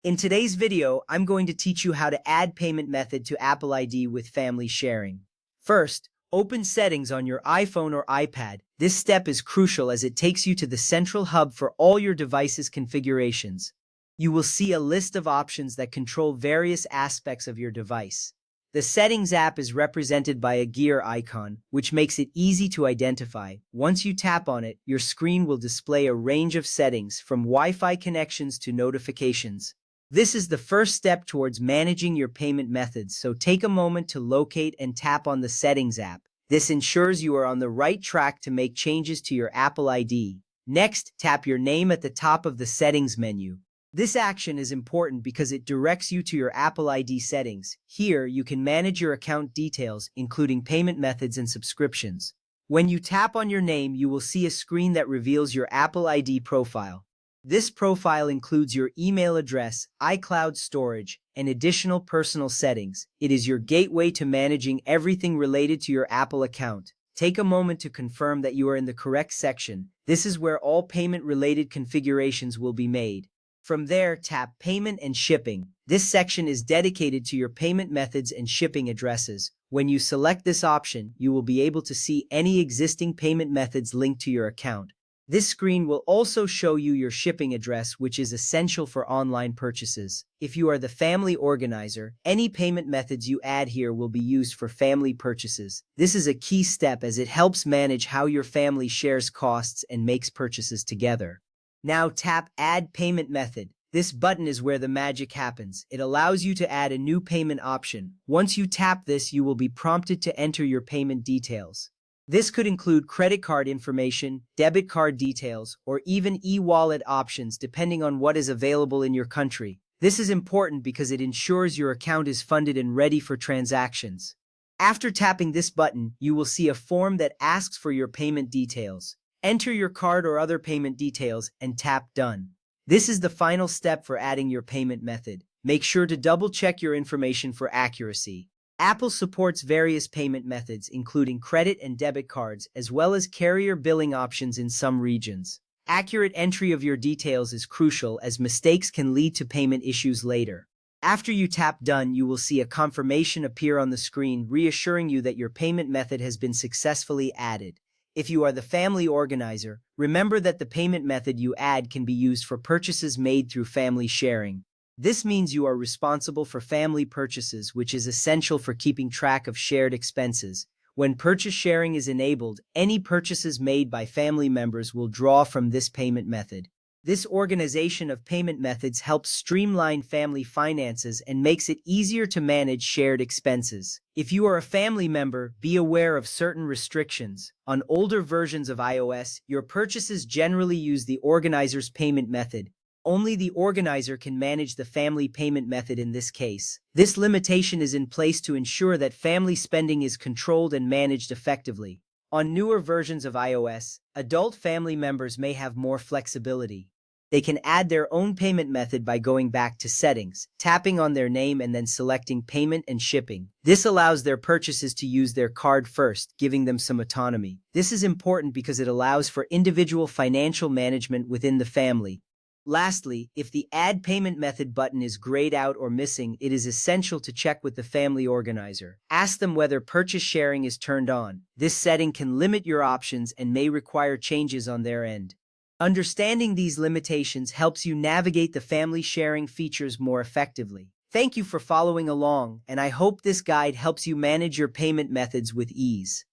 In today's video, I'm going to teach you how to add payment method to Apple ID with family sharing. First, open Settings on your iPhone or iPad. This step is crucial as it takes you to the central hub for all your device's configurations. You will see a list of options that control various aspects of your device. The Settings app is represented by a gear icon, which makes it easy to identify. Once you tap on it, your screen will display a range of settings from Wi-Fi connections to notifications. This is the first step towards managing your payment methods, so take a moment to locate and tap on the Settings app. This ensures you are on the right track to make changes to your Apple ID. Next, tap your name at the top of the Settings menu. This action is important because it directs you to your Apple ID settings. Here, you can manage your account details, including payment methods and subscriptions. When you tap on your name, you will see a screen that reveals your Apple ID profile. This profile includes your email address, iCloud storage, and additional personal settings. It is your gateway to managing everything related to your Apple account. Take a moment to confirm that you are in the correct section. This is where all payment-related configurations will be made. From there, tap Payment and Shipping. This section is dedicated to your payment methods and shipping addresses. When you select this option, you will be able to see any existing payment methods linked to your account. This screen will also show you your shipping address, which is essential for online purchases. If you are the family organizer, any payment methods you add here will be used for family purchases. This is a key step as it helps manage how your family shares costs and makes purchases together. Now tap Add Payment Method. This button is where the magic happens. It allows you to add a new payment option. Once you tap this, you will be prompted to enter your payment details. This could include credit card information, debit card details, or even e-wallet options depending on what is available in your country. This is important because it ensures your account is funded and ready for transactions. After tapping this button, you will see a form that asks for your payment details. Enter your card or other payment details and tap Done. This is the final step for adding your payment method. Make sure to double-check your information for accuracy. Apple supports various payment methods, including credit and debit cards, as well as carrier billing options in some regions. Accurate entry of your details is crucial as mistakes can lead to payment issues later. After you tap Done, you will see a confirmation appear on the screen, reassuring you that your payment method has been successfully added. If you are the family organizer, remember that the payment method you add can be used for purchases made through family sharing. This means you are responsible for family purchases, which is essential for keeping track of shared expenses. When purchase sharing is enabled, any purchases made by family members will draw from this payment method. This organization of payment methods helps streamline family finances and makes it easier to manage shared expenses. If you are a family member, be aware of certain restrictions. On older versions of iOS, your purchases generally use the organizer's payment method. Only the organizer can manage the family payment method in this case. This limitation is in place to ensure that family spending is controlled and managed effectively. On newer versions of iOS, adult family members may have more flexibility. They can add their own payment method by going back to Settings, tapping on their name and then selecting Payment and Shipping. This allows their purchases to use their card first, giving them some autonomy. This is important because it allows for individual financial management within the family. Lastly, if the Add Payment Method button is grayed out or missing, it is essential to check with the family organizer. Ask them whether purchase sharing is turned on. This setting can limit your options and may require changes on their end. Understanding these limitations helps you navigate the family sharing features more effectively. Thank you for following along, and I hope this guide helps you manage your payment methods with ease.